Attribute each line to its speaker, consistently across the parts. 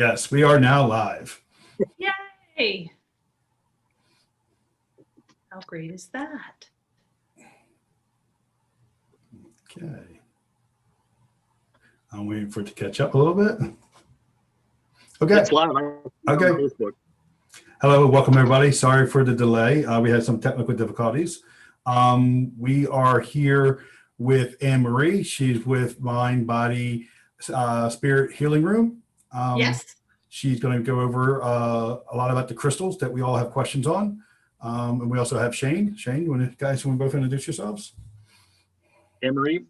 Speaker 1: Yes, we are now live.
Speaker 2: Yay! How great is that?
Speaker 1: Okay. I'm waiting for it to catch up a little bit. Okay.
Speaker 3: It's live.
Speaker 1: Okay. Hello, welcome everybody. Sorry for the delay. We had some technical difficulties. We are here with Anne-Marie. She's with Mind, Body, Spirit Healing Room.
Speaker 2: Yes.
Speaker 1: She's going to go over a lot about the crystals that we all have questions on. And we also have Shane. Shane, you guys want to both introduce yourselves?
Speaker 3: Anne-Marie,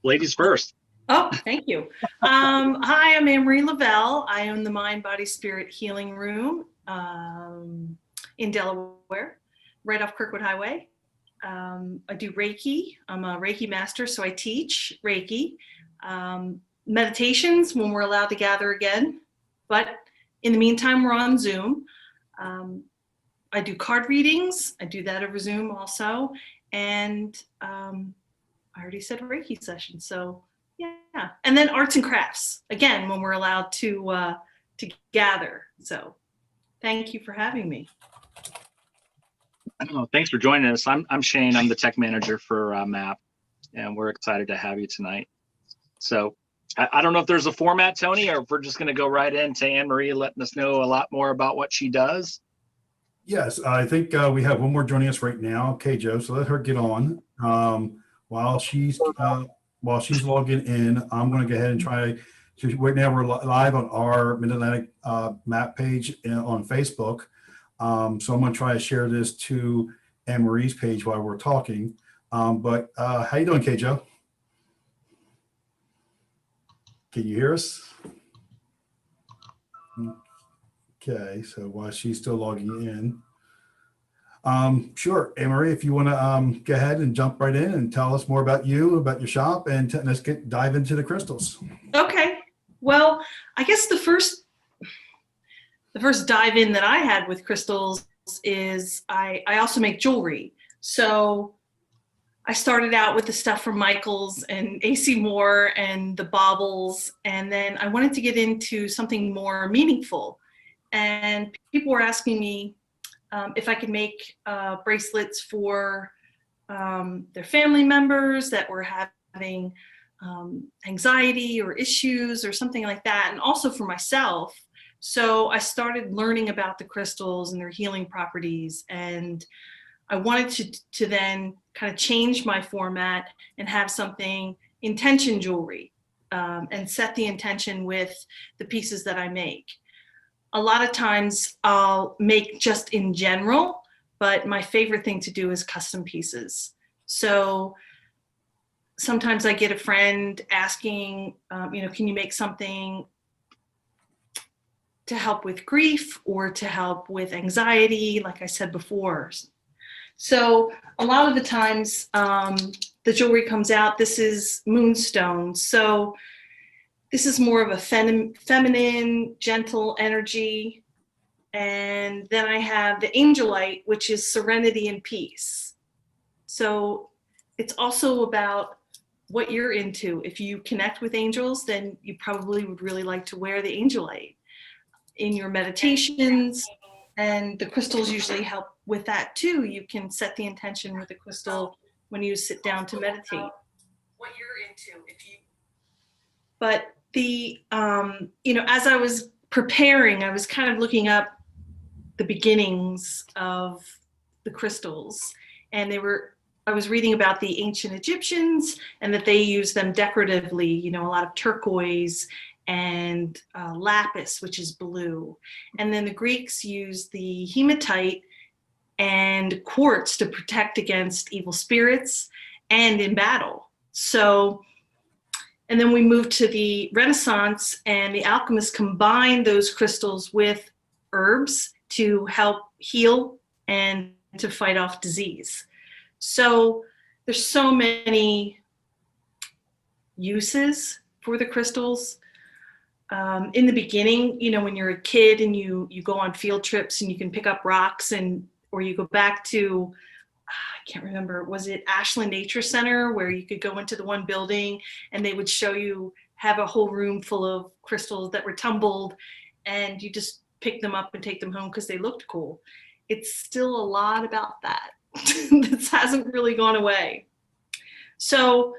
Speaker 3: ladies first.
Speaker 2: Oh, thank you. Hi, I'm Anne-Marie Lavelle. I own the Mind, Body, Spirit Healing Room in Delaware, right off Kirkwood Highway. I do Reiki. I'm a Reiki master, so I teach Reiki. Meditations when we're allowed to gather again. But in the meantime, we're on Zoom. I do card readings. I do that over Zoom also. And I already said Reiki session. So yeah. And then arts and crafts, again, when we're allowed to gather. So thank you for having me.
Speaker 3: Oh, thanks for joining us. I'm Shane. I'm the tech manager for M.A.P.P. And we're excited to have you tonight. So I don't know if there's a format, Tony, or if we're just going to go right into Anne-Marie letting us know a lot more about what she does.
Speaker 1: Yes, I think we have one more joining us right now. Okay, Joe, so let her get on. While she's logging in, I'm going to go ahead and try. So right now we're live on our Mid-Atlantic map page on Facebook. So I'm going to try to share this to Anne-Marie's page while we're talking. But how you doing, Joe? Can you hear us? Okay, so while she's still logging in, sure, Anne-Marie, if you want to go ahead and jump right in and tell us more about you, about your shop, and let's dive into the crystals.
Speaker 2: Okay. Well, I guess the first dive in that I had with crystals is I also make jewelry. So I started out with the stuff from Michaels and AC Moore and the baubles, and then I wanted to get into something more meaningful. And people were asking me if I could make bracelets for their family members that were having anxiety or issues or something like that, and also for myself. So I started learning about the crystals and their healing properties, and I wanted to then kind of change my format and have something intention jewelry and set the intention with the pieces that I make. A lot of times I'll make just in general, but my favorite thing to do is custom pieces. So sometimes I get a friend asking, can you make something to help with grief or to help with anxiety, like I said before. So a lot of the times the jewelry comes out, this is moonstone. So this is more of a feminine, gentle energy. And then I have the angelite, which is serenity and peace. So it's also about what you're into. If you connect with angels, then you probably would really like to wear the angelite in your meditations. And the crystals usually help with that too. You can set the intention with the crystal when you sit down to meditate. What you're into, But the, as I was preparing, I was kind of looking up the beginnings of the crystals, and I was reading about the ancient Egyptians and that they used them decoratively, a lot of turquoise and lapis, which is blue. And then the Greeks used the hematite and quartz to protect against evil spirits and in battle. So, and then we moved to the Renaissance, and the alchemists combined those crystals with herbs to help heal and to fight off disease. So there's so many uses for the crystals. In the beginning, when you're a kid and you go on field trips and you can pick up rocks, or you go back to, I can't remember, was it Ashland Nature Center, where you could go into the one building and they would show you, have a whole room full of crystals that were tumbled, and you just pick them up and take them home because they looked cool. It's still a lot about that. This hasn't really gone away. So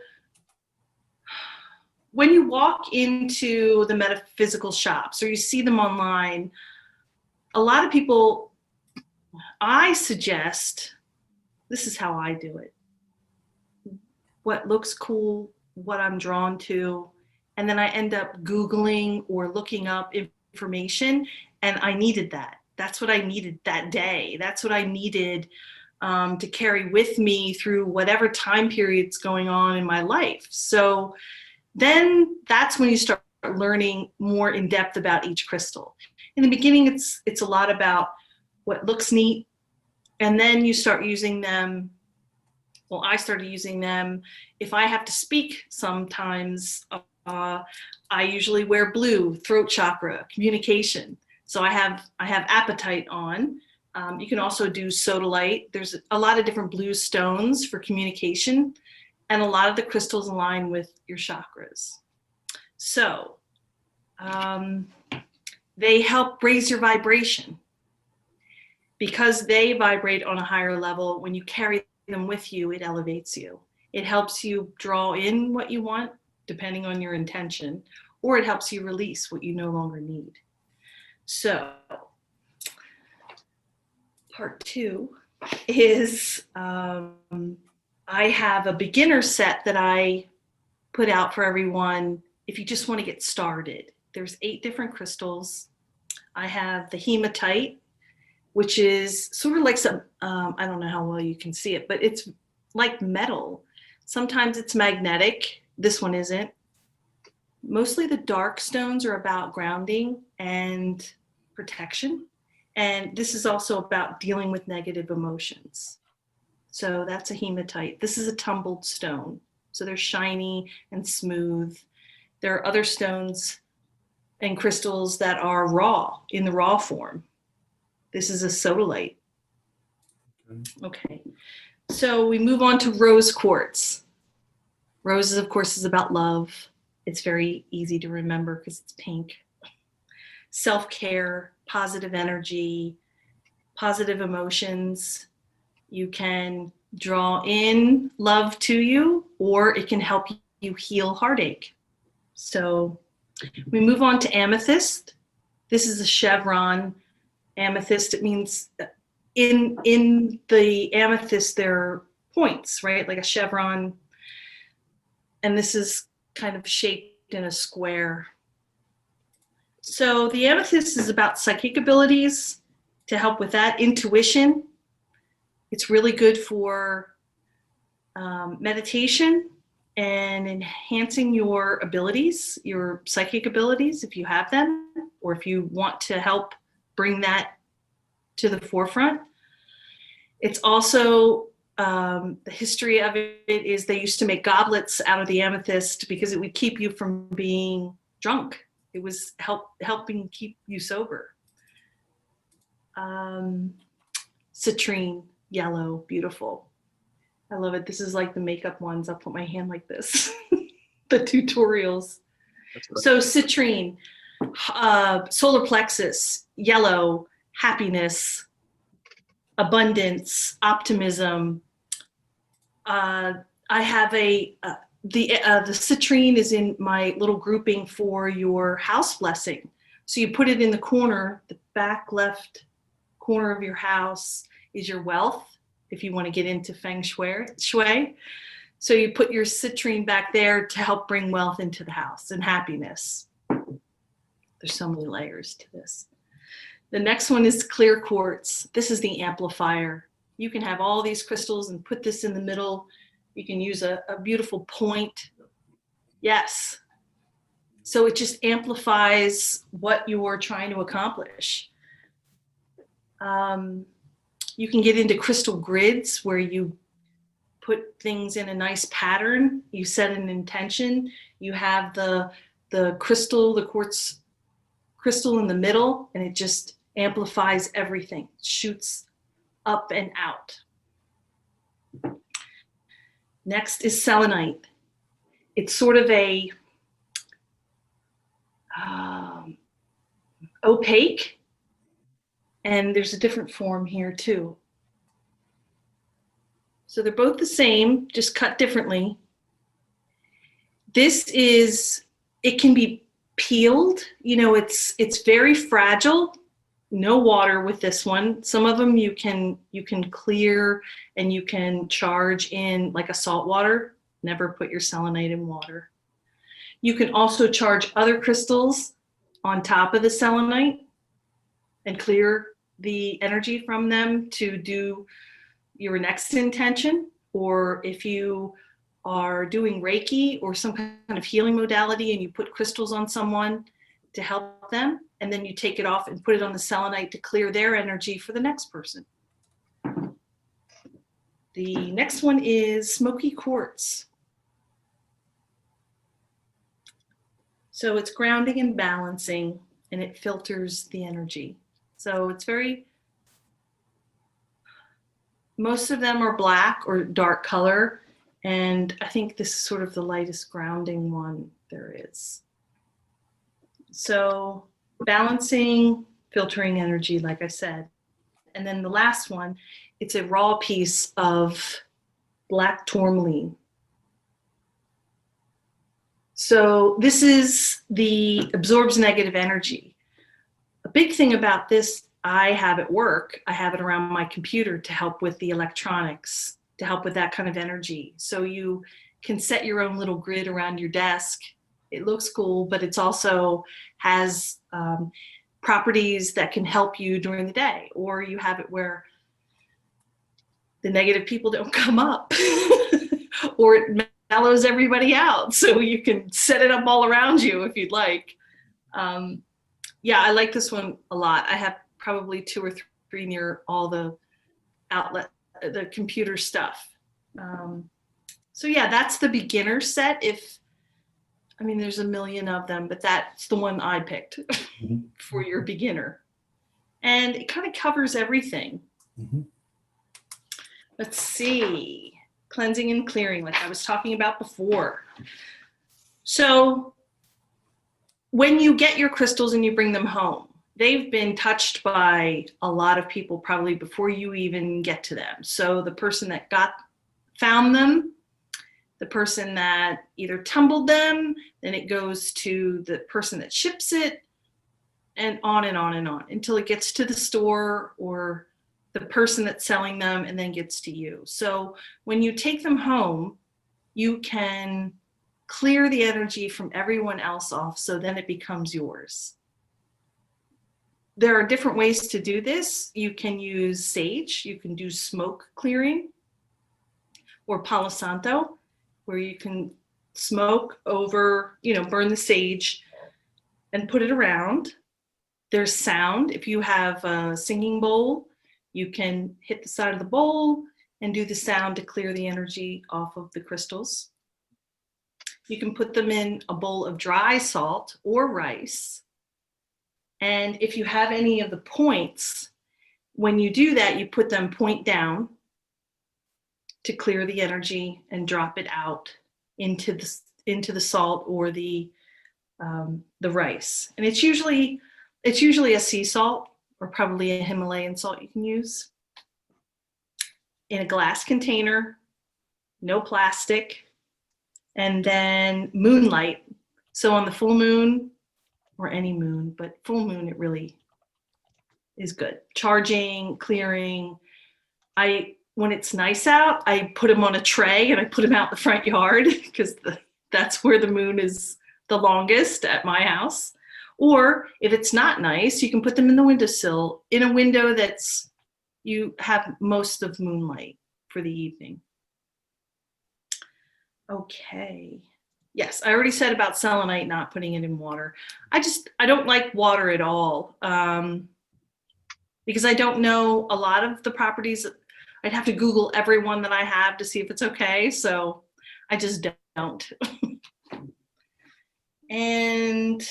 Speaker 2: when you walk into the metaphysical shops or you see them online, a lot of people, I suggest, this is how I do it. What looks cool, what I'm drawn to, and then I end up Googling or looking up information, and I needed that. That's what I needed that day. That's what I needed to carry with me through whatever time period's going on in my life. So then that's when you start learning more in depth about each crystal. In the beginning, it's a lot about what looks neat, and then you start using them. Well, I started using them if I have to speak sometimes. I usually wear blue, throat chakra, communication. So I have apatite on. You can also do sodalite. There's a lot of different blue stones for communication, and a lot of the crystals align with your chakras. So they help raise your vibration. Because they vibrate on a higher level, when you carry them with you, it elevates you. It helps you draw in what you want, depending on your intention, or it helps you release what you no longer need. So part 2 is I have a beginner set that I put out for everyone if you just want to get started. There's 8 different crystals. I have the hematite, which is sort of like some, I don't know how well you can see it, but it's like metal. Sometimes it's magnetic. This one isn't. Mostly the dark stones are about grounding and protection. And this is also about dealing with negative emotions. So that's a hematite. This is a tumbled stone. So they're shiny and smooth. There are other stones and crystals that are raw, in the raw form. This is a sodalite. Okay. So we move on to rose quartz. Roses, of course, is about love. It's very easy to remember because it's pink. Self-care, positive energy, positive emotions. You can draw in love to you, or it can help you heal heartache. So we move on to amethyst. This is a chevron amethyst. It means in the amethyst there are points, right? Like a chevron. And this is kind of shaped in a square. So the amethyst is about psychic abilities, to help with that. Intuition. It's really good for meditation and enhancing your abilities, your psychic abilities, if you have them, or if you want to help bring that to the forefront. It's also, the history of it is they used to make goblets out of the amethyst because it would keep you from being drunk. It was helping keep you sober. Citrine, yellow, beautiful. I love it. This is like the makeup ones. I'll put my hand like this. The tutorials. So citrine, solar plexus, yellow, happiness, abundance, optimism. I have the citrine is in my little grouping for your house blessing. So you put it in the corner, the back left corner of your house is your wealth, if you want to get into feng shui. So you put your citrine back there to help bring wealth into the house and happiness. There's so many layers to this. The next one is clear quartz. This is the amplifier. You can have all these crystals and put this in the middle. You can use a beautiful point. Yes. So it just amplifies what you're trying to accomplish. You can get into crystal grids where you put things in a nice pattern. You set an intention. You have the crystal, the quartz crystal in the middle, and it just amplifies everything. It shoots up and out. Next is selenite. It's sort of a opaque, and there's a different form here too. So they're both the same, just cut differently. This is, it can be peeled, you know, it's very fragile. No water with this one. Some of them you can clear and you can charge in like a salt water. Never put your selenite in water. You can also charge other crystals on top of the selenite and clear the energy from them to do your next intention. Or if you are doing Reiki or some kind of healing modality and you put crystals on someone to help them, and then you take it off and put it on the selenite to clear their energy for the next person. The next one is smoky quartz. So it's grounding and balancing, and it filters the energy. So it's very, most of them are black or dark color, and I think this is sort of the lightest grounding one there is. So balancing, filtering energy, like I said. And then the last one, it's a raw piece of black tourmaline. So this is the absorbs negative energy. A big thing about this, I have at work, I have it around my computer to help with the electronics, to help with that kind of energy. So you can set your own little grid around your desk. It looks cool, but it's also has properties that can help you during the day. Or you have it where the negative people don't come up or it mellows everybody out. So you can set it up all around you if you'd like. Yeah, I like this one a lot. I have probably 2 or 3 near all the the computer stuff. So yeah, that's the beginner set. I mean, there's a million of them, but that's the one I picked for your beginner. And it kind of covers everything. Let's see, cleansing and clearing, like I was talking about before. So when you get your crystals and you bring them home, they've been touched by a lot of people probably before you even get to them. So the person that found them, the person that either tumbled them, then it goes to the person that ships it, and on and on and on until it gets to the store or the person that's selling them and then gets to you. So when you take them home, you can clear the energy from everyone else off, so then it becomes yours. There are different ways to do this. You can use sage, you can do smoke clearing, or Palo Santo, where you can smoke over, burn the sage and put it around. There's sound. If you have a singing bowl, you can hit the side of the bowl and do the sound to clear the energy off of the crystals. You can put them in a bowl of dry salt or rice. And if you have any of the points, when you do that, you put them point down to clear the energy and drop it out into the salt or the rice. And it's usually a sea salt or probably a Himalayan salt you can use. In a glass container, no plastic, and then moonlight. So on the full moon, or any moon, but full moon, it really is good. Charging, clearing. When it's nice out, I put them on a tray and I put them out in the front yard because that's where the moon is the longest at my house. Or if it's not nice, you can put them in the windowsill in a window you have most of moonlight for the evening. Okay. Yes, I already said about selenite not putting it in water. I don't like water at all because I don't know a lot of the properties. I'd have to Google every one that I have to see if it's okay. So I just don't. And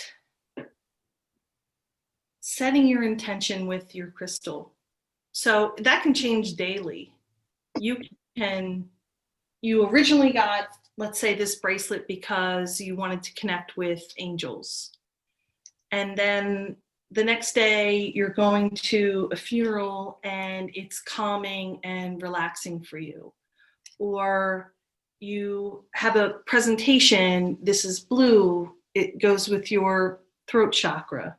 Speaker 2: setting your intention with your crystal. So that can change daily. You originally got, let's say, this bracelet because you wanted to connect with angels. And then the next day you're going to a funeral and it's calming and relaxing for you. Or you have a presentation, this is blue, it goes with your throat chakra.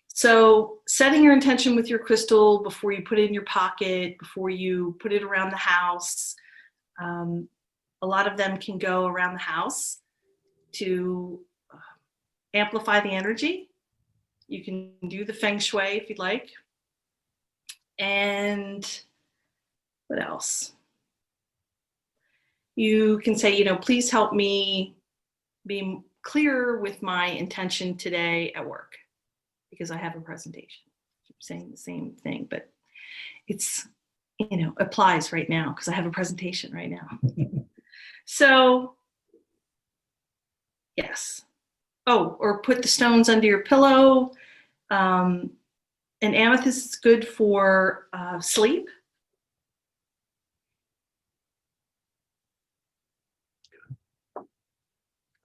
Speaker 2: So setting your intention with your crystal before you put it in your pocket, before you put it around the house, a lot of them can go around the house to amplify the energy. You can do the feng shui if you'd like. And what else? You can say, please help me be clear with my intention today at work because I have a presentation. I'm saying the same thing, but it's, applies right now because I have a presentation right now. So, yes. Oh, or put the stones under your pillow. An amethyst is good for sleep.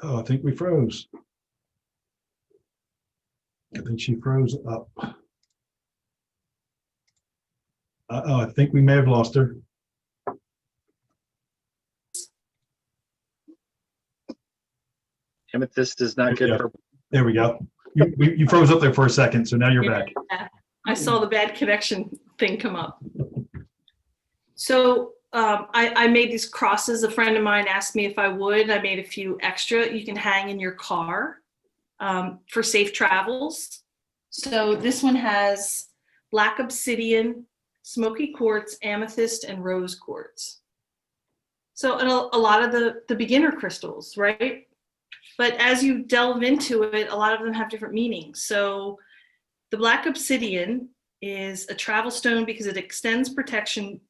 Speaker 1: Oh, I think we froze. I think she froze up. Uh-oh, I think we may have lost her.
Speaker 3: Amethyst is not good for.
Speaker 1: There we go. You froze up there for a second, so now you're back.
Speaker 2: I saw the bad connection thing come up. So I made these crosses. A friend of mine asked me if I would. I made a few extra. You can hang in your car for safe travels. So this one has black obsidian, smoky quartz, amethyst, and rose quartz. So a lot of the beginner crystals, right? But as you delve into it, a lot of them have different meanings. So the black obsidian is a travel stone because it extends protection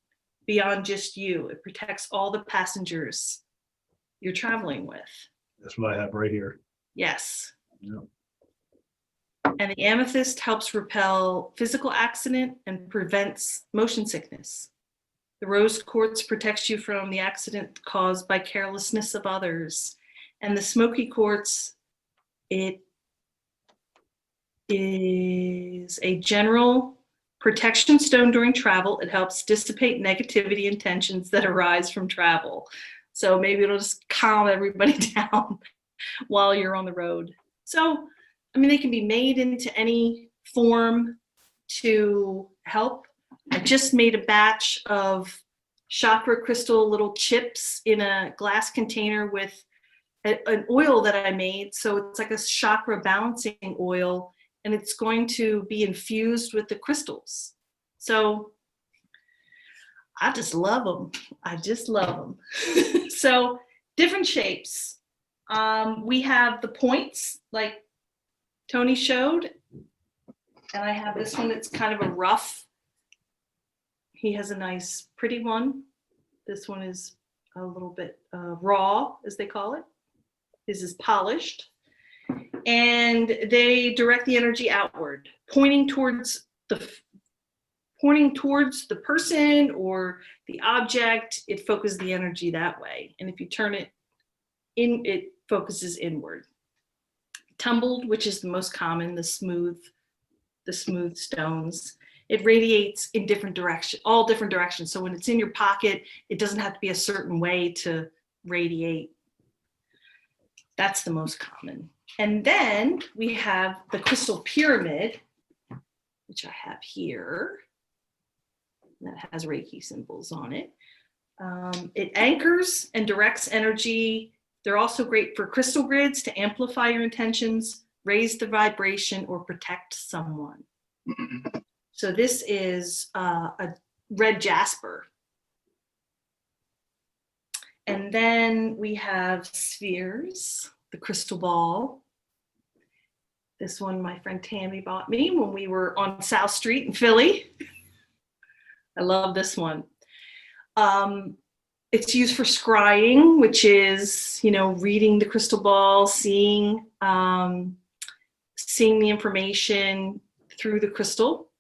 Speaker 2: beyond just you. It protects all the passengers you're traveling with.
Speaker 1: That's what I have right here.
Speaker 2: Yes.
Speaker 1: Yeah.
Speaker 2: And the amethyst helps repel physical accident and prevents motion sickness. The rose quartz protects you from the accident caused by carelessness of others. And the smoky quartz, it is a general protection stone during travel. It helps dissipate negativity and tensions that arise from travel. So maybe it'll just calm everybody down while you're on the road. So, they can be made into any form to help. I just made a batch of chakra crystal little chips in a glass container with an oil that I made. So it's like a chakra balancing oil, and it's going to be infused with the crystals. So I just love them. I just love them. So different shapes. We have the points like Tony showed, and I have this one that's kind of a rough. He has a nice pretty one. This one is a little bit raw, as they call it. His is polished. And they direct the energy outward, pointing towards the person or the object. It focuses the energy that way. And if you turn it in, it focuses inward. Tumbled, which is the most common, the smooth stones. It radiates in different directions, all different directions. So when it's in your pocket, it doesn't have to be a certain way to radiate. That's the most common. And then we have the crystal pyramid, which I have here. That has Reiki symbols on it. It anchors and directs energy. They're also great for crystal grids to amplify your intentions, raise the vibration, or protect someone. So this is a red jasper. And then we have spheres, the crystal ball. This one my friend Tammy bought me when we were on South Street in Philly. I love this one. It's used for scrying, which is, reading the crystal ball, seeing the information through the crystal.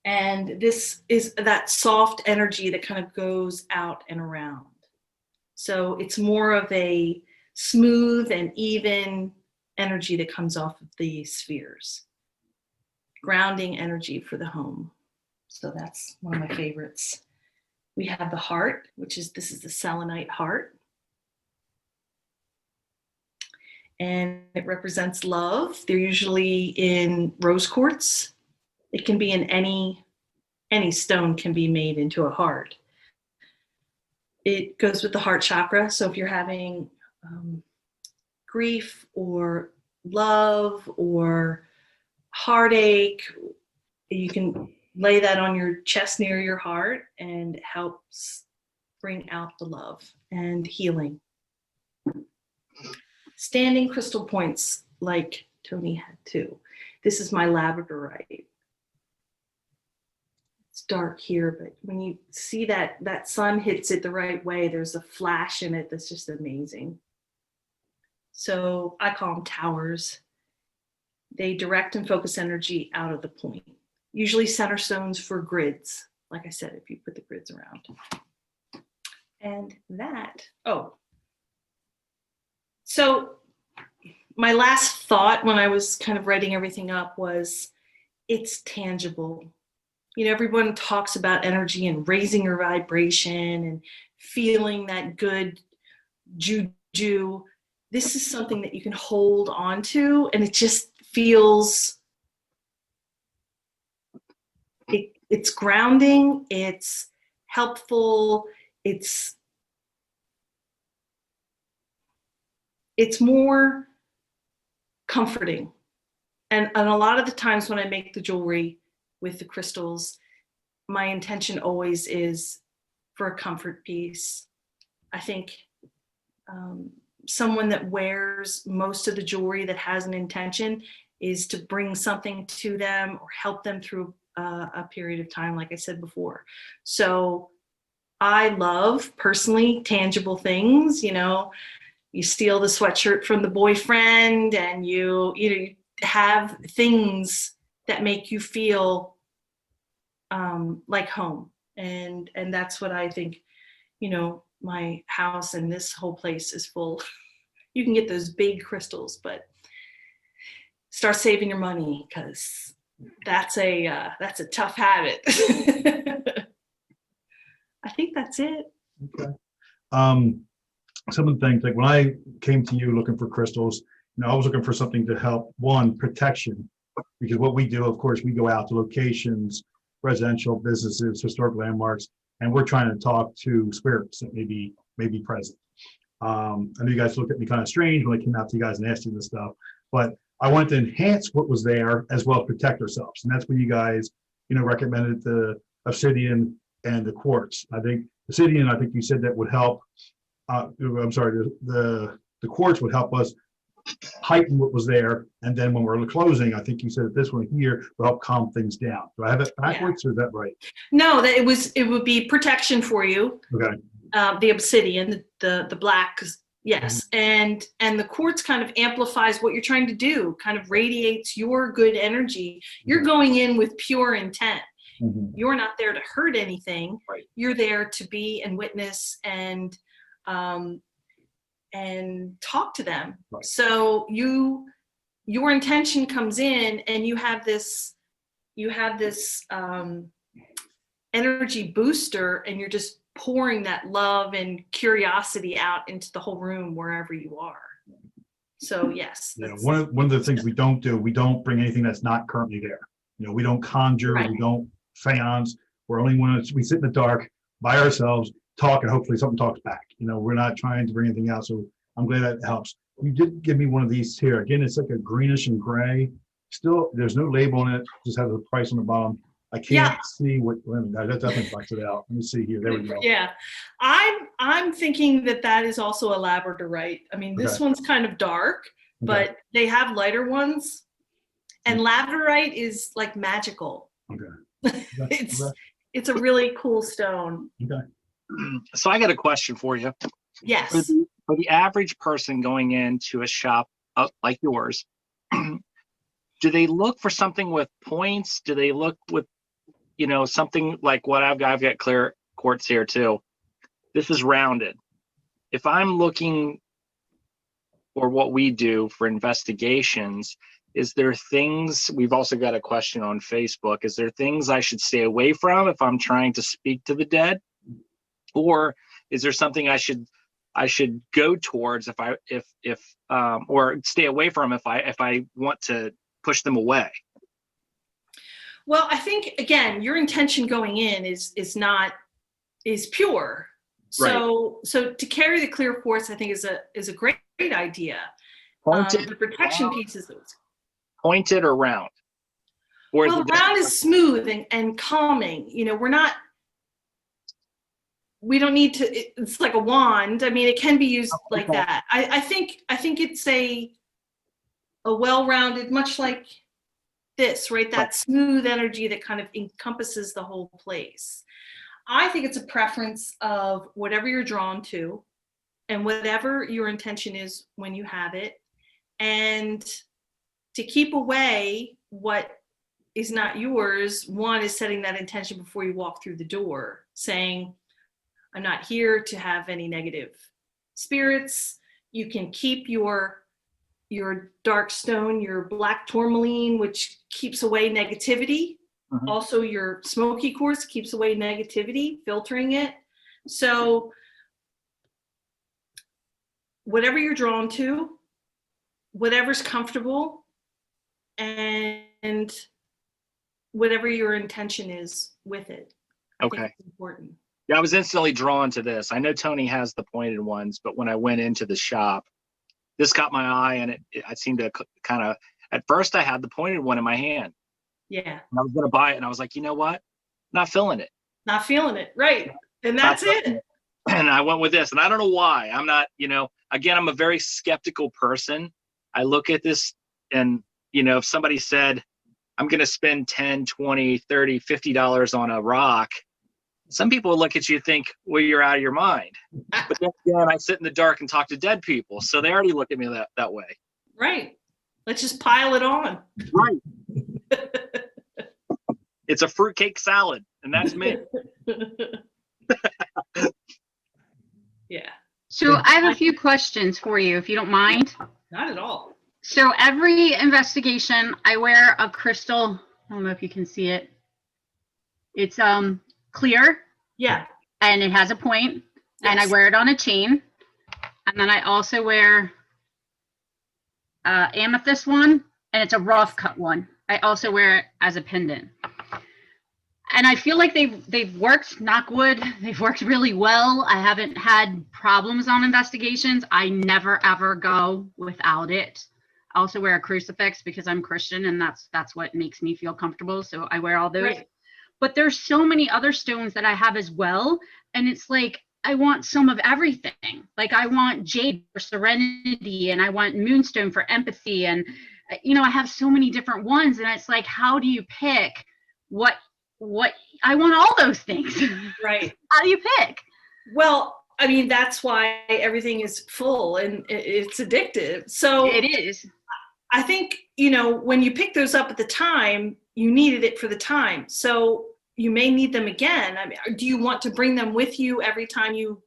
Speaker 2: And this is that soft energy that kind of goes out and around. So it's more of a smooth and even energy that comes off of the spheres. Grounding energy for the home. So that's one of my favorites. We have the heart, this is the selenite heart. And it represents love. They're usually in rose quartz. It can be in any stone can be made into a heart. It goes with the heart chakra. So if you're having grief or love or heartache, you can lay that on your chest near your heart, and it helps bring out the love and healing. Standing crystal points like Tony had too. This is my labradorite. It's dark here, but when you see that sun hits it the right way, there's a flash in it that's just amazing. So I call them towers. They direct and focus energy out of the point. Usually center stones for grids. Like I said, if you put the grids around. And that, so my last thought when I was kind of writing everything up was, it's tangible. You know, everyone talks about energy and raising your vibration and feeling that good juju. This is something that you can hold on to, and it just feels, it's grounding, it's helpful, it's more comforting. And a lot of the times when I make the jewelry with the crystals, my intention always is for a comfort piece. I think someone that wears most of the jewelry that has an intention is to bring something to them or help them through a period of time, like I said before. So I love personally tangible things. You know, you steal the sweatshirt from the boyfriend, and you have things that make you feel like home. And that's what I think, you know, my house and this whole place is full. You can get those big crystals, but start saving your money, because that's a tough habit. I think that's it.
Speaker 1: Okay. Some of the things, like when I came to you looking for crystals, you know, I was looking for something to help, one, protection, because what we do, of course, we go out to locations, residential businesses, historic landmarks, and we're trying to talk to spirits that may be present. I know you guys looked at me kind of strange when I came out to you guys and asked you this stuff, but I wanted to enhance what was there as well as protect ourselves. And that's when you guys, you know, recommended the obsidian and the quartz. I think obsidian, I think you said that would help. I'm sorry, the quartz would help us heighten what was there. And then when we're closing, I think you said that this one here will help calm things down. Do I have it backwards or is that right?
Speaker 2: No, it would be protection for you.
Speaker 1: Okay.
Speaker 2: The obsidian, the black, yes. And the quartz kind of amplifies what you're trying to do, kind of radiates your good energy. You're going in with pure intent.
Speaker 1: Mm-hmm.
Speaker 2: You're not there to hurt anything.
Speaker 1: Right.
Speaker 2: You're there to be and witness and talk to them.
Speaker 1: Right.
Speaker 2: So your intention comes in, and you have this energy booster, and you're just pouring that love and curiosity out into the whole room wherever you are. So yes.
Speaker 1: Yeah, one of the things we don't do, we don't bring anything that's not currently there. You know, we don't conjure,
Speaker 2: Right.
Speaker 1: We don't seance. We're only when we sit in the dark by ourselves, talk, and hopefully something talks back. You know, we're not trying to bring anything out. So I'm glad that helps. You did give me one of these here. Again, it's like a greenish and gray. Still, there's no label on it. Just has a price on the bottom. I can't see what. That definitely bucks it out. Let me see here. There we go.
Speaker 2: Yeah, I'm thinking that is also a labradorite. I mean, this one's kind of dark, but they have lighter ones, and labradorite is like magical.
Speaker 1: Okay.
Speaker 2: It's a really cool stone.
Speaker 1: Okay.
Speaker 3: So I got a question for you.
Speaker 2: Yes.
Speaker 3: For the average person going into a shop like yours, do they look for something with points? Do they look with, you know, something like what I've got clear quartz here too. This is rounded. If I'm looking or what we do for investigations, is there things, we've also got a question on Facebook, is there things I should stay away from if I'm trying to speak to the dead? Or is there something I should go towards or stay away from if I want to push them away?
Speaker 2: Well, I think again, your intention going in is pure. So to carry the clear force, I think is a great idea.
Speaker 3: Pointed,
Speaker 2: The protection pieces.
Speaker 3: pointed or round? Or
Speaker 2: Well, round is smooth and calming. You know, we don't need to, it's like a wand. I mean, it can be used like that. I think it's a well-rounded, much like this, right? That smooth energy that kind of encompasses the whole place. I think it's a preference of whatever you're drawn to and whatever your intention is when you have it, and to keep away what is not yours. One is setting that intention before you walk through the door, saying, I'm not here to have any negative spirits. You can keep your dark stone, your black tourmaline, which keeps away negativity.
Speaker 3: Mhm.
Speaker 2: Also, your smoky quartz keeps away negativity, filtering it. So whatever you're drawn to, whatever's comfortable, and whatever your intention is with it. I think it's important.
Speaker 3: Yeah, I was instantly drawn to this. I know Tony has the pointed ones, but when I went into the shop, this caught my eye, and I seemed to kind of, at first I had the pointed one in my hand.
Speaker 2: Yeah.
Speaker 3: And I was going to buy it, and I was like, you know what? Not feeling it.
Speaker 2: Not feeling it. Right. And that's it.
Speaker 3: And I went with this, and I don't know why. I'm not, again, I'm a very skeptical person. I look at this and, if somebody said, I'm going to spend 10, 20, 30, $50 on a rock, some people would look at you and think, well, you're out of your mind. But then again, I sit in the dark and talk to dead people. So they already look at me that way.
Speaker 2: Right. Let's just pile it on.
Speaker 3: Right. It's a fruitcake salad, and that's me.
Speaker 2: Yeah.
Speaker 4: So I have a few questions for you, if you don't mind.
Speaker 2: Not at all.
Speaker 4: So every investigation, I wear a crystal. I don't know if you can see it. It's clear.
Speaker 2: Yeah.
Speaker 4: And it has a point.
Speaker 2: Yes.
Speaker 4: And I wear it on a chain. And then I also wear amethyst one, and it's a rough cut one. I also wear it as a pendant. And I feel like they've worked, knock wood, they've worked really well. I haven't had problems on investigations. I never ever go without it. I also wear a crucifix because I'm Christian, and that's what makes me feel comfortable. So I wear all those.
Speaker 2: Right.
Speaker 4: But there's so many other stones that I have as well. And it's like, I want some of everything. Like I want jade for serenity, and I want moonstone for empathy. And, I have so many different ones, and it's like, how do you pick what I want? All those things.
Speaker 2: Right.
Speaker 4: How do you pick?
Speaker 2: Well, I mean, that's why everything is full and it's addictive. So
Speaker 4: It is.
Speaker 2: I think, when you pick those up at the time, you needed it for the time. So you may need them again. I mean, do you want to bring them with you every time you?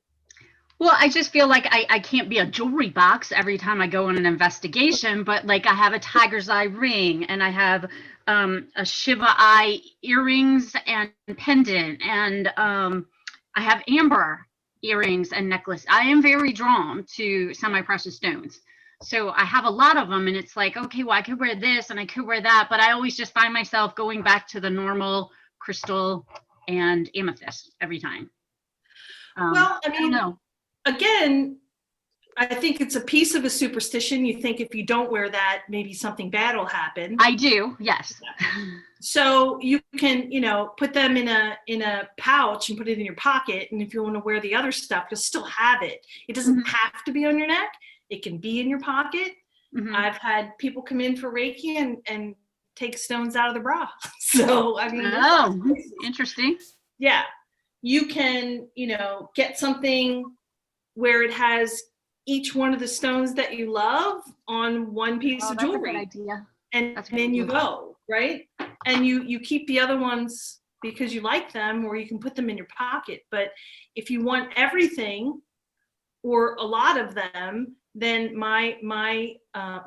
Speaker 4: Well, I just feel like I can't be a jewelry box every time I go on an investigation, but like I have a tiger's eye ring, and I have a Shiva eye earrings and pendant, and I have amber earrings and necklace. I am very drawn to semi-precious stones. So I have a lot of them, and it's like, okay, well, I could wear this and I could wear that, but I always just find myself going back to the normal crystal and amethyst every time.
Speaker 2: Well, I mean,
Speaker 4: know.
Speaker 2: Again, I think it's a piece of a superstition. You think if you don't wear that, maybe something bad will happen.
Speaker 4: I do, yes.
Speaker 2: So you can, put them in a pouch and put it in your pocket. And if you want to wear the other stuff, you'll still have it. It doesn't have to be on your neck. It can be in your pocket.
Speaker 4: Mm-hmm.
Speaker 2: I've had people come in for Reiki and take stones out of the bra. So, I mean.
Speaker 4: Oh, interesting.
Speaker 2: Yeah. You can, get something where it has each one of the stones that you love on one piece of jewelry.
Speaker 4: That's a good idea.
Speaker 2: And
Speaker 4: That's
Speaker 2: then you go, right? And you keep the other ones because you like them, or you can put them in your pocket. But if you want everything or a lot of them, then my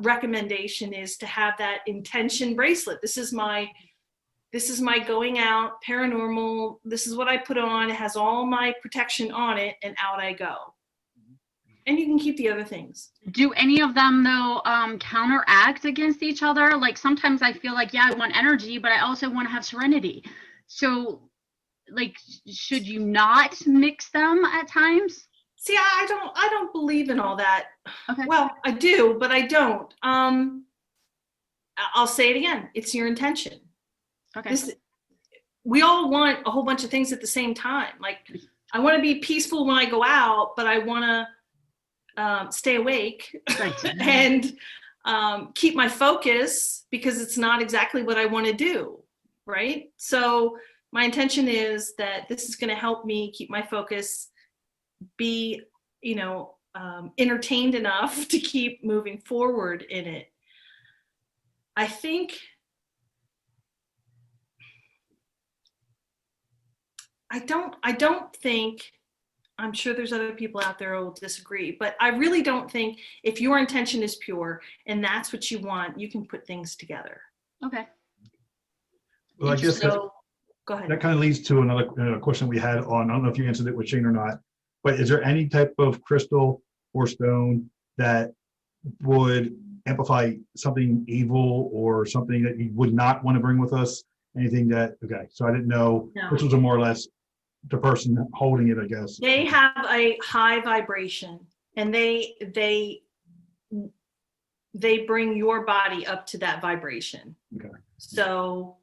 Speaker 2: recommendation is to have that intention bracelet. This is my going out paranormal. This is what I put on. It has all my protection on it, and out I go. And you can keep the other things.
Speaker 4: Do any of them though counteract against each other? Like sometimes I feel like, yeah, I want energy, but I also want to have serenity. So like, should you not mix them at times?
Speaker 2: See, I don't believe in all that.
Speaker 4: Okay.
Speaker 2: Well, I do, but I don't. I'll say it again. It's your intention.
Speaker 4: Okay.
Speaker 2: We all want a whole bunch of things at the same time. Like, I want to be peaceful when I go out, but I want to stay awake
Speaker 4: Right.
Speaker 2: and keep my focus because it's not exactly what I want to do, right? So my intention is that this is going to help me keep my focus, be, entertained enough to keep moving forward in it. I think I don't think, I'm sure there's other people out there who will disagree, but I really don't think if your intention is pure and that's what you want, you can put things together.
Speaker 4: Okay.
Speaker 1: Well, I guess
Speaker 2: So go ahead.
Speaker 1: that kind of leads to another question we had on, I don't know if you answered it with Shane or not, but is there any type of crystal or stone that would amplify something evil or something that you would not want to bring with us? Anything that, okay, so I didn't know,
Speaker 2: No.
Speaker 1: this was a more or less the person holding it, I guess.
Speaker 2: They have a high vibration and they bring your body up to that vibration.
Speaker 1: Okay.
Speaker 2: So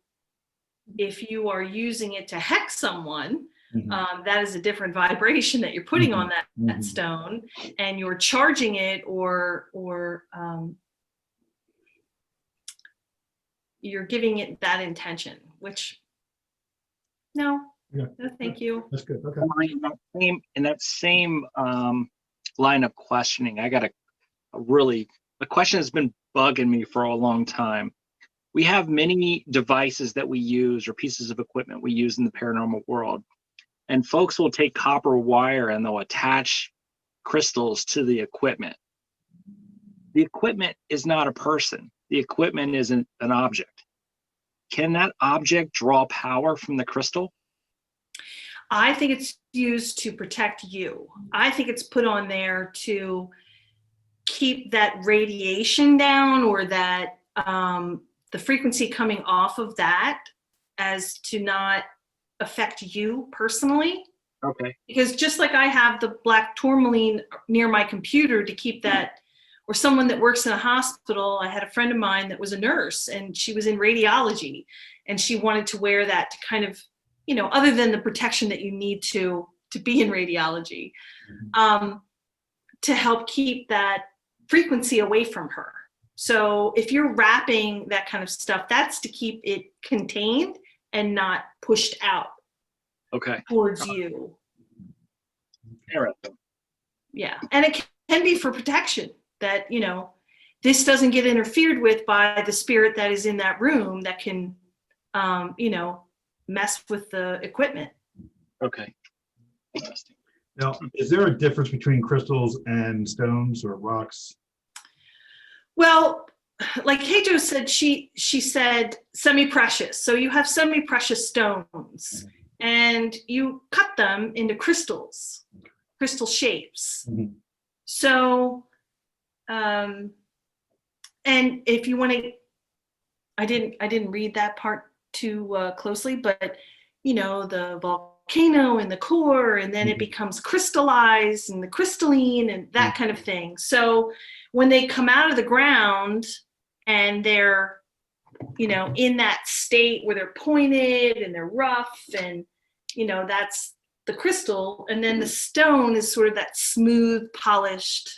Speaker 2: if you are using it to hex someone,
Speaker 1: Mhm.
Speaker 2: that is a different vibration that you're putting on that
Speaker 1: Mhm.
Speaker 2: stone, and you're charging it or you're giving it that intention, which no,
Speaker 1: Yeah.
Speaker 2: no, thank you.
Speaker 1: That's good, okay.
Speaker 3: In that same line of questioning, I got a question that's been bugging me for a long time. We have many devices that we use or pieces of equipment we use in the paranormal world, and folks will take copper wire and they'll attach crystals to the equipment. The equipment is not a person. The equipment is an object. Can that object draw power from the crystal?
Speaker 2: I think it's used to protect you. I think it's put on there to keep that radiation down, or that the frequency coming off of that, as to not affect you personally.
Speaker 3: Okay.
Speaker 2: Because just like I have the black tourmaline near my computer to keep that, or someone that works in a hospital, I had a friend of mine that was a nurse and she was in radiology and she wanted to wear that to kind of, other than the protection that you need to be in radiology, to help keep that frequency away from her. So if you're wrapping that kind of stuff, that's to keep it contained and not pushed out towards you.
Speaker 3: Interesting.
Speaker 2: Yeah. And it can be for protection, that, this doesn't get interfered with by the spirit that is in that room that can, mess with the equipment.
Speaker 3: Okay. Interesting.
Speaker 1: Now, is there a difference between crystals and stones or rocks?
Speaker 2: Well, like Keijo said, she said semi-precious. So you have semi-precious stones and you cut them into crystal shapes.
Speaker 1: Mhm.
Speaker 2: So, and if you want to, I didn't read that part too closely, but the volcano and the core, and then it becomes crystallized and the crystalline and that kind of thing. So when they come out of the ground and they're, in that state where they're pointed and they're rough, and, that's the crystal. And then the stone is sort of that smooth, polished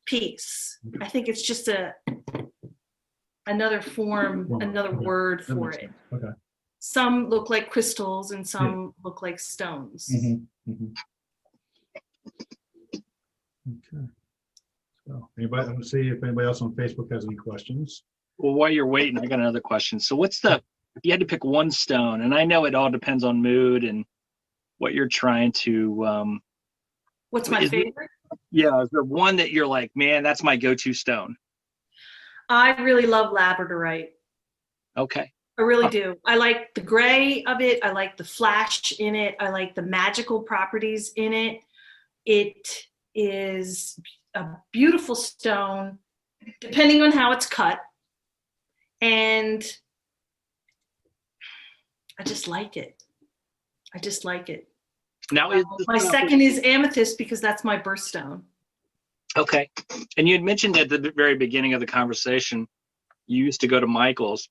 Speaker 2: piece. I think it's just another form, another word for it.
Speaker 1: Okay.
Speaker 2: Some look like crystals and some look like stones.
Speaker 1: Okay. So anybody, let's see if anybody else on Facebook has any questions.
Speaker 3: Well, while you're waiting, I got another question. So if you had to pick one stone, and I know it all depends on mood and what you're trying to,
Speaker 2: What's my favorite?
Speaker 3: Yeah, is there one that you're like, man, that's my go-to stone?
Speaker 2: I really love labradorite.
Speaker 3: Okay.
Speaker 2: I really do. I like the gray of it. I like the flash in it. I like the magical properties in it. It is a beautiful stone, depending on how it's cut. And I just like it. I just like it.
Speaker 3: Now is
Speaker 2: My second is amethyst because that's my birthstone.
Speaker 3: okay. And you had mentioned at the very beginning of the conversation, you used to go to Michael's.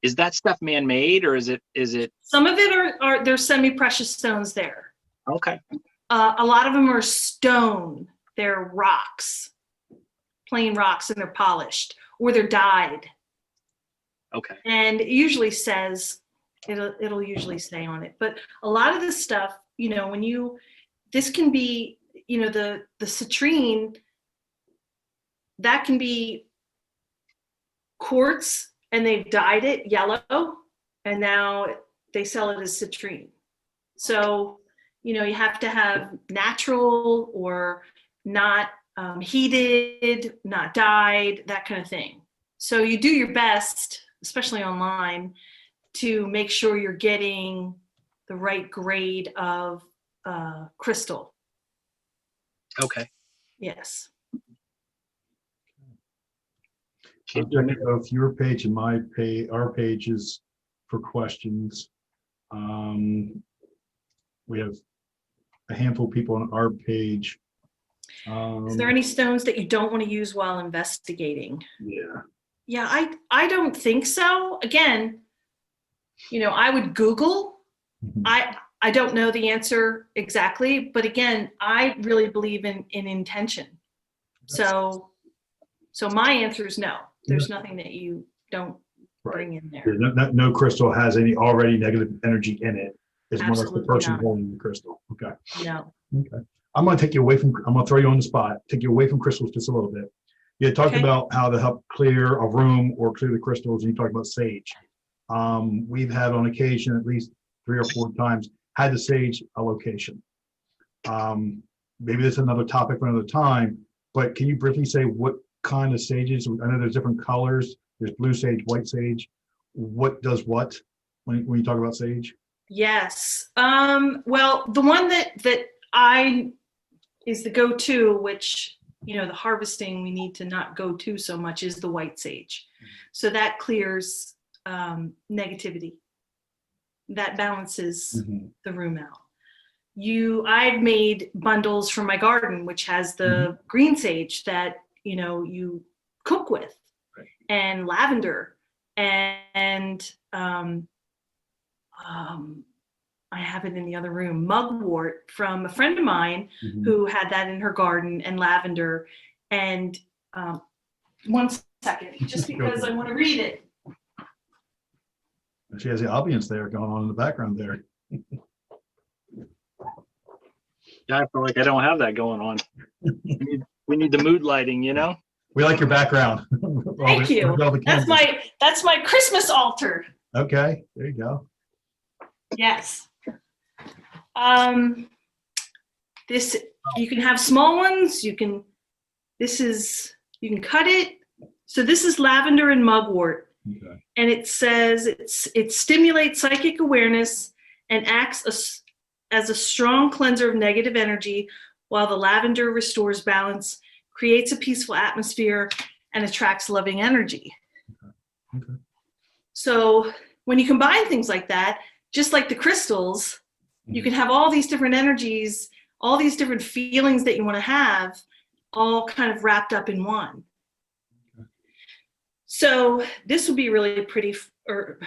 Speaker 3: Is that stuff man-made or is it?
Speaker 2: Some of it are there's semi-precious stones there.
Speaker 3: Okay.
Speaker 2: A lot of them are stone. They're rocks, plain rocks, and they're polished or they're dyed.
Speaker 3: Okay.
Speaker 2: And it usually says, it'll usually say on it. But a lot of this stuff, you know, this can be, you know, the citrine, that can be quartz and they've dyed it yellow and now they sell it as citrine. So, you know, you have to have natural or not heated, not dyed, that kind of thing. So you do your best, especially online, to make sure you're getting the right grade of crystal.
Speaker 3: Okay.
Speaker 2: Yes.
Speaker 1: I'm checking both your page and our pages for questions. We have a handful of people on our page.
Speaker 2: Is there any stones that you don't want to use while investigating?
Speaker 1: Yeah.
Speaker 2: Yeah, I don't think so. Again, you know, I would Google.
Speaker 1: Mhm.
Speaker 2: I don't know the answer exactly, but again, I really believe in intention. So my answer is no. There's nothing that you don't bring in there.
Speaker 1: Yeah, no crystal has any already negative energy in it. It's more like the
Speaker 2: Absolutely
Speaker 1: person
Speaker 2: not.
Speaker 1: holding the crystal. Okay.
Speaker 2: No.
Speaker 1: Okay. I'm going to throw you on the spot, take you away from crystals just a little bit. You had talked
Speaker 2: Okay.
Speaker 1: about how to help clear a room or clear the crystals, and you talked about sage. We've had on occasion, at least 3 or 4 times, had the sage a location. Maybe that's another topic for another time, but can you briefly say what kind of sages? I know there's different colors. There's blue sage, white sage. What does what when you talk about sage?
Speaker 2: Yes. Well, the one that is the go-to, which, you know, the harvesting we need to not go to so much, is the white sage. So that clears negativity. That balances the room out. I've made bundles for my garden, which has the green sage that, you know, you cook with, and lavender, and I have it in the other room, mugwort from a friend of mine who had that in her garden, and lavender. And 1 second, just because I want to read it.
Speaker 1: She has the audience there going on in the background there.
Speaker 3: Yeah, I feel like I don't have that going on. We need the mood lighting, you know?
Speaker 1: We like your background.
Speaker 2: Thank you. That's my Christmas altar.
Speaker 1: Okay, there you go.
Speaker 2: Yes. This, you can have small ones. You can cut it. So this is lavender and mugwort.
Speaker 1: Okay.
Speaker 2: And it says it stimulates psychic awareness and acts as a strong cleanser of negative energy, while the lavender restores balance, creates a peaceful atmosphere, and attracts loving energy.
Speaker 1: Okay.
Speaker 2: So when you combine things like that, just like the crystals, you can have all these different energies, all these different feelings that you want to have, all kind of wrapped up in one.
Speaker 1: Okay.
Speaker 2: So this would be really pretty, or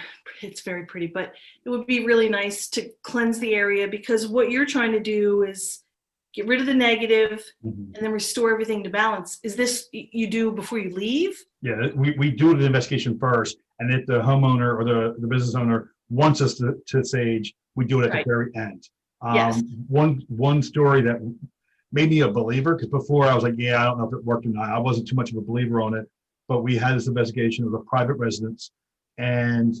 Speaker 2: it's very pretty, but it would be really nice to cleanse the area, because what you're trying to do is get rid of the negative and then restore everything to balance. Is this you do before you leave?
Speaker 1: Yeah, we do the investigation first, and if the homeowner or the business owner wants us to sage, we do it at the very end.
Speaker 2: Yes.
Speaker 1: One story that made me a believer, because before I was like, yeah, I don't know if it worked or not. I wasn't too much of a believer on it, but we had this investigation of a private residence, and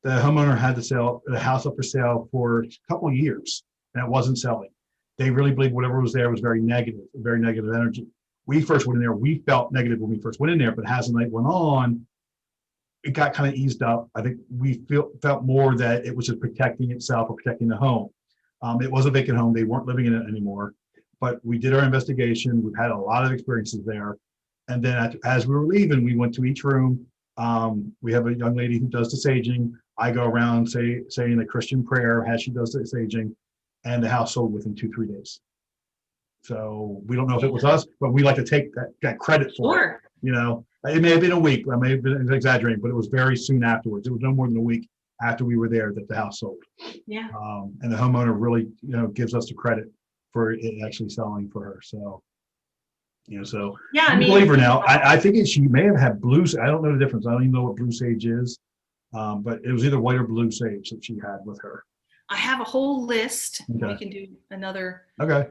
Speaker 1: the homeowner had to sell the house up for sale for a couple of years, and it wasn't selling. they really believed whatever was there was very negative energy. We first went in there, we felt negative when we first went in there, but as the night went on, it got kind of eased up. I think we felt more that it was just protecting itself or protecting the home. It was a vacant home. They weren't living in it anymore, but we did our investigation. We've had a lot of experiences there. And then as we were leaving, we went to each room. We have a young lady who does the saging. I go around saying a Christian prayer as she does the saging, and the house sold within 2-3 days. So we don't know if it was us, but we like to take that credit for it.
Speaker 2: Sure.
Speaker 1: You know, it may have been a week. I may have been exaggerating, but it was very soon afterwards. It was no more than a week after we were there that the house sold.
Speaker 2: Yeah.
Speaker 1: And the homeowner really, gives us the credit for it actually selling for her. So, so
Speaker 2: Yeah, I
Speaker 1: I'm a
Speaker 2: mean,
Speaker 1: believer now. I think she may have had blue. I don't know the difference. I don't even know what blue sage is, but it was either white or blue sage that she had with her.
Speaker 2: I have a whole list.
Speaker 1: Okay.
Speaker 2: We can do another
Speaker 1: Okay.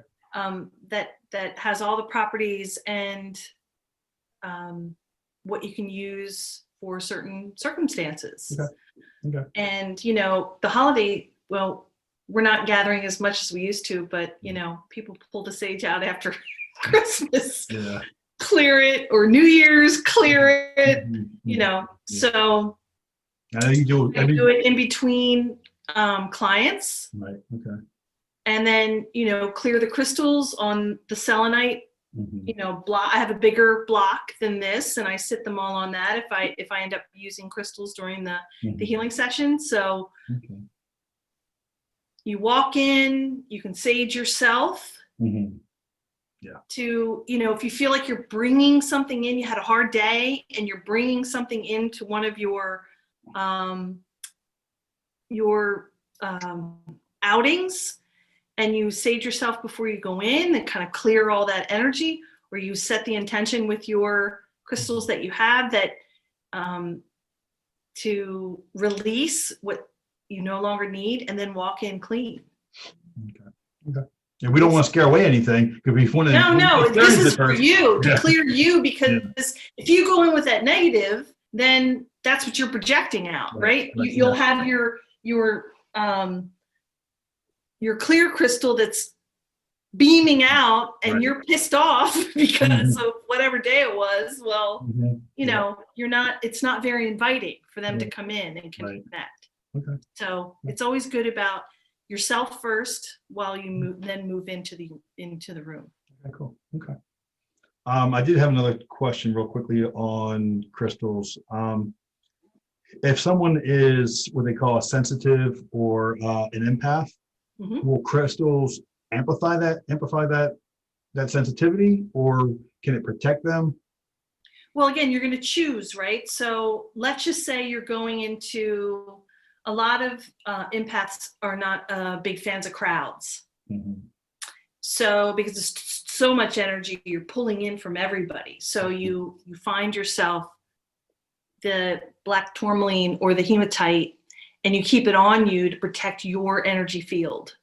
Speaker 2: that has all the properties and what you can use for certain circumstances.
Speaker 1: Okay.
Speaker 2: And the holiday, well, we're not gathering as much as we used to, but people pull the sage out after Christmas,
Speaker 1: Yeah.
Speaker 2: clear it, or New Year's, clear it.
Speaker 1: Yeah.
Speaker 2: So
Speaker 1: I know you do.
Speaker 2: I do it in between clients.
Speaker 1: Right. Okay.
Speaker 2: And then, clear the crystals on the selenite,
Speaker 1: Mhm.
Speaker 2: block. I have a bigger block than this, and I sit them all on that if I end up using crystals during the
Speaker 1: Mhm.
Speaker 2: healing session. So
Speaker 1: Okay.
Speaker 2: you walk in, you can sage yourself
Speaker 1: Mhm.
Speaker 2: to, if you feel like you're bringing something in, you had a hard day and you're bringing something into one of your outings, and you sage yourself before you go in and kind of clear all that energy, or you set the intention with your crystals that you have that to release what you no longer need, and then walk in clean.
Speaker 1: Okay. And we don't want to scare away anything because we want to.
Speaker 2: No, this is for you to
Speaker 1: Yeah.
Speaker 2: clear you, because if you go in with that negative, then that's what you're projecting out, right? You'll have your clear crystal that's beaming out, and you're pissed off because of whatever day it was. Well, you're not. It's not very inviting for them to come in and connect.
Speaker 1: Okay.
Speaker 2: So it's always good about yourself first, while you move into the room.
Speaker 1: Okay, cool. Okay. I did have another question real quickly on crystals. If someone is what they call a sensitive or an empath, will crystals amplify that sensitivity, or can it protect them?
Speaker 2: Well, again, you're going to choose, right? So let's just say you're going into, a lot of empaths are not big fans of crowds. So because there's so much energy you're pulling in from everybody. So you find yourself the black tourmaline or the hematite, and you keep it on you to protect your energy field.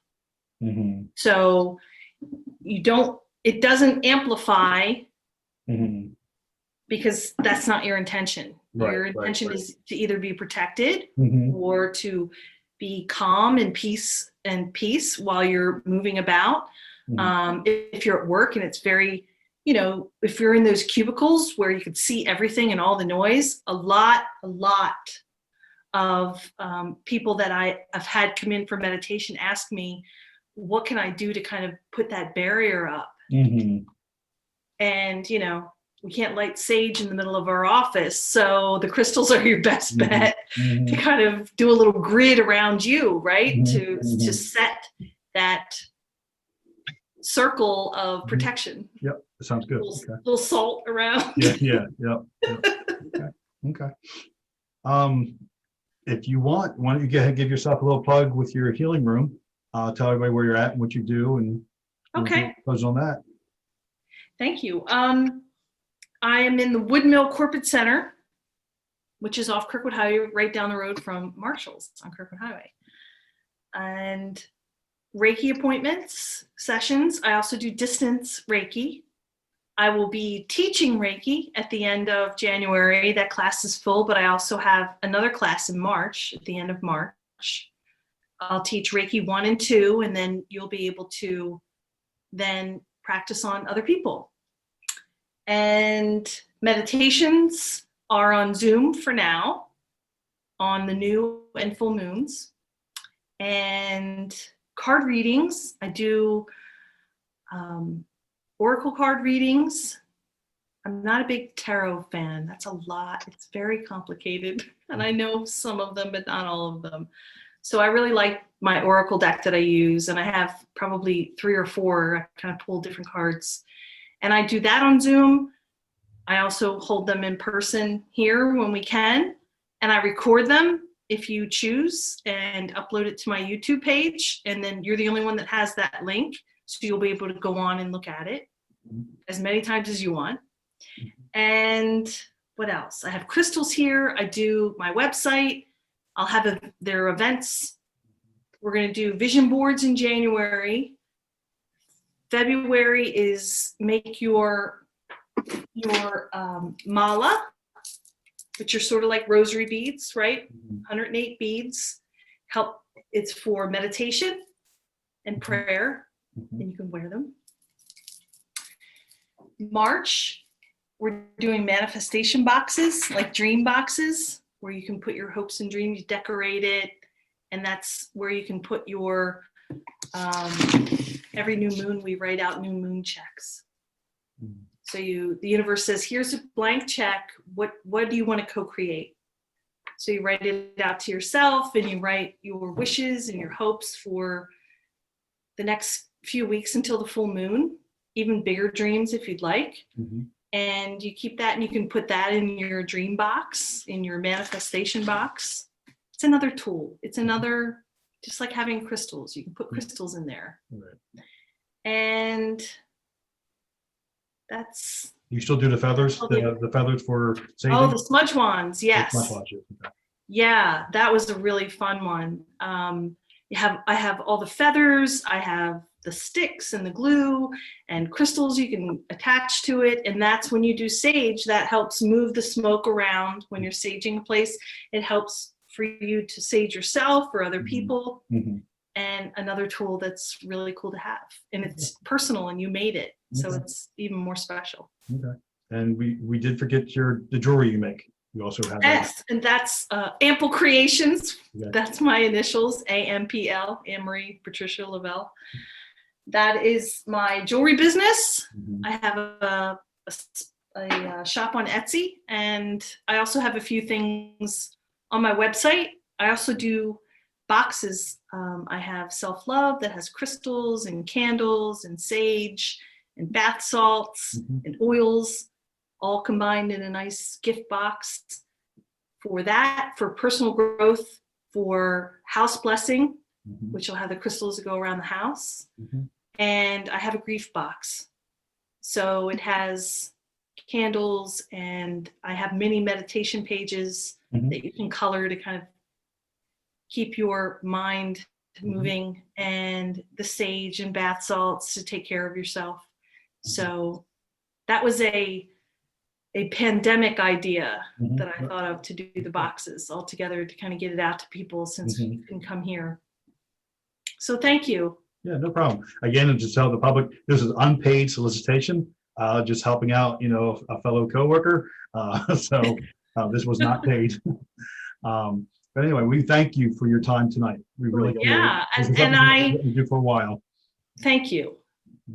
Speaker 2: So it doesn't amplify, because that's not your intention. Your intention is to either be protected or to be calm and peace while you're moving about. If you're at work and it's very, if you're in those cubicles where you could see everything and all the noise, a lot of people that I've had come in for meditation ask me, what can I do to kind of put that barrier up? And, we can't light sage in the middle of our office. So the crystals are your best bet to kind of do a little grid around you, right? To set that circle of protection.
Speaker 1: Yep, that sounds good.
Speaker 2: Little salt around.
Speaker 1: Yeah. Okay. If you want, why don't you go ahead and give yourself a little plug with your healing room? Tell everybody where you're at and what you do, and close on that.
Speaker 2: Thank you. I am in the Woodmill Corporate Center, which is off Kirkwood Highway, right down the road from Marshall's on Kirkwood Highway. And Reiki appointments, sessions. I also do distance Reiki. I will be teaching Reiki at the end of January. That class is full, but I also have another class in March, at the end of March. I'll teach Reiki 1 and 2, and then you'll be able to then practice on other people. And meditations are on Zoom for now, on the new and full moons. And card readings, I do oracle card readings. I'm not a big tarot fan. That's a lot. It's very complicated. And I know some of them, but not all of them. So I really like my oracle deck that I use. And I have probably 3 or 4. I kind of pull different cards. And I do that on Zoom. I also hold them in person here when we can. And I record them if you choose and upload it to my YouTube page. And then you're the only one that has that link. So you'll be able to go on and look at it as many times as you want. And what else? I have crystals here. I do my website. I'll have their events. We're going to do vision boards in January. February is make your mala, which are sort of like rosary beads, right? 108 beads. It's for meditation and prayer, and you can wear them. March, we're doing manifestation boxes, like dream boxes, where you can put your hopes and dreams, you decorate it, and that's where you can put your, every new moon, we write out new moon checks. So the universe says, here's a blank check, what do you want to co-create? So you write it out to yourself, and you write your wishes and your hopes for the next few weeks until the full moon, even bigger dreams if you'd like. And you keep that, and you can put that in your dream box, in your manifestation box. It's another tool. It's another, just like having crystals. You can put crystals in there. And that's.
Speaker 1: You still do the feathers, the feathers for saging?
Speaker 2: Oh, the smudge wands, yes.
Speaker 1: Smudge wands, okay.
Speaker 2: Yeah, that was a really fun one. I have all the feathers. I have the sticks and the glue and crystals you can attach to it. And that's when you do sage, that helps move the smoke around when you're saging a place. It helps for you to sage yourself or other people. And another tool that's really cool to have. And it's personal, and you made it. So it's even more special.
Speaker 1: Okay. And we did forget the jewelry you make. You also have
Speaker 2: Yes, and that's Ample Creations.
Speaker 1: Okay.
Speaker 2: That's my initials, A.M.P.L., Anne-Marie Patricia Lavelle. That is my jewelry business. I have a shop on Etsy, and I also have a few things on my website. I also do boxes. I have self-love that has crystals and candles and sage and bath salts and oils, all combined in a nice gift box for that, for personal growth, for house blessing, which will have the crystals that go around the house. And I have a grief box. So it has candles, and I have mini meditation pages that you can color to kind of keep your mind moving, and the sage and bath salts to take care of yourself. So that was a pandemic idea that I thought of, to do the boxes all together to kind of get it out to people, since you can come here. So thank you.
Speaker 1: Yeah, no problem. Again, and just tell the public, this is unpaid solicitation, just helping out, a fellow coworker. So this was not paid. But anyway, we thank you for your time tonight. We really do.
Speaker 2: Yeah,
Speaker 1: This is
Speaker 2: and
Speaker 1: something we do for a while.
Speaker 2: Thank you.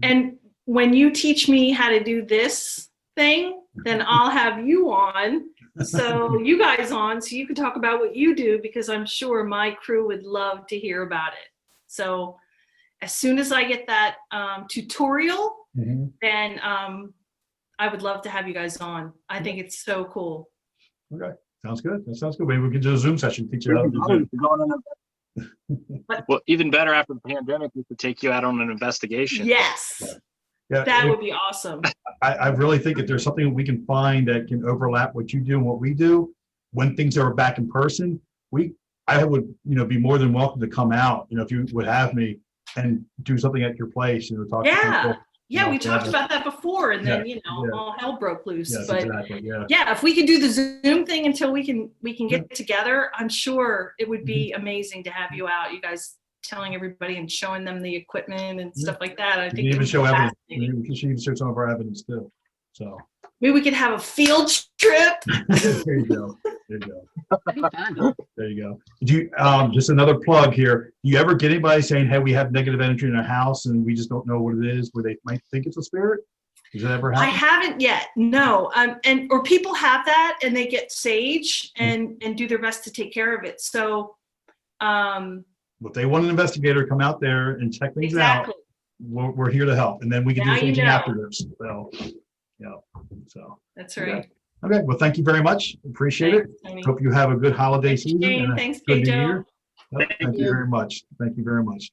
Speaker 2: And when you teach me how to do this thing, then I'll have you on. So you guys on, so you can talk about what you do, because I'm sure my crew would love to hear about it. So as soon as I get that tutorial, then I would love to have you guys on. I think it's so cool.
Speaker 1: Okay, sounds good. That sounds good. Maybe we can do a Zoom session, teach you how to do Zoom.
Speaker 3: Well, even better, after the pandemic, we could take you out on an investigation.
Speaker 2: Yes,
Speaker 1: Yeah,
Speaker 2: that would be awesome.
Speaker 1: I really think if there's something we can find that can overlap what you do and what we do, when things are back in person, I would, be more than welcome to come out, if you would have me, and do something at your place, talk to people.
Speaker 2: Yeah, we talked about that before, and then all hell broke loose. Yes, but exactly. Yeah, if we could do the Zoom thing until we can get together, I'm sure it would be amazing to have you out. You guys telling everybody and showing them the equipment and stuff like that. I
Speaker 1: We
Speaker 2: think
Speaker 1: can
Speaker 2: it
Speaker 1: even
Speaker 2: would be
Speaker 1: show evidence.
Speaker 2: fascinating.
Speaker 1: We should even show some of our evidence too. So
Speaker 2: Maybe we could have a field trip.
Speaker 1: there you go. There you go.
Speaker 4: Pretty fun.
Speaker 1: There you go. Do you, just another plug here. Do you ever get anybody saying, hey, we have negative energy in our house and we just don't know what it is, where they might think it's a spirit? Does that ever
Speaker 2: I
Speaker 1: happen?
Speaker 2: haven't yet, no. Or people have that and they get sage and do their best to take care of it. So,
Speaker 1: If they want an investigator to come out there and check things
Speaker 2: exactly.
Speaker 1: out, we're here to help. And then we can do
Speaker 2: Now
Speaker 1: the
Speaker 2: you
Speaker 1: staging
Speaker 2: know.
Speaker 1: afterwards. So, so.
Speaker 2: That's right.
Speaker 1: Okay, well, thank you very much. Appreciate it.
Speaker 2: Thanks, Tony.
Speaker 1: Hope you have a good holiday
Speaker 2: Thanks,
Speaker 1: season
Speaker 2: Jane.
Speaker 1: and a
Speaker 2: Thanks,
Speaker 1: good new
Speaker 2: Pedro.
Speaker 1: year. Yep, thank you very much. Thank you very much.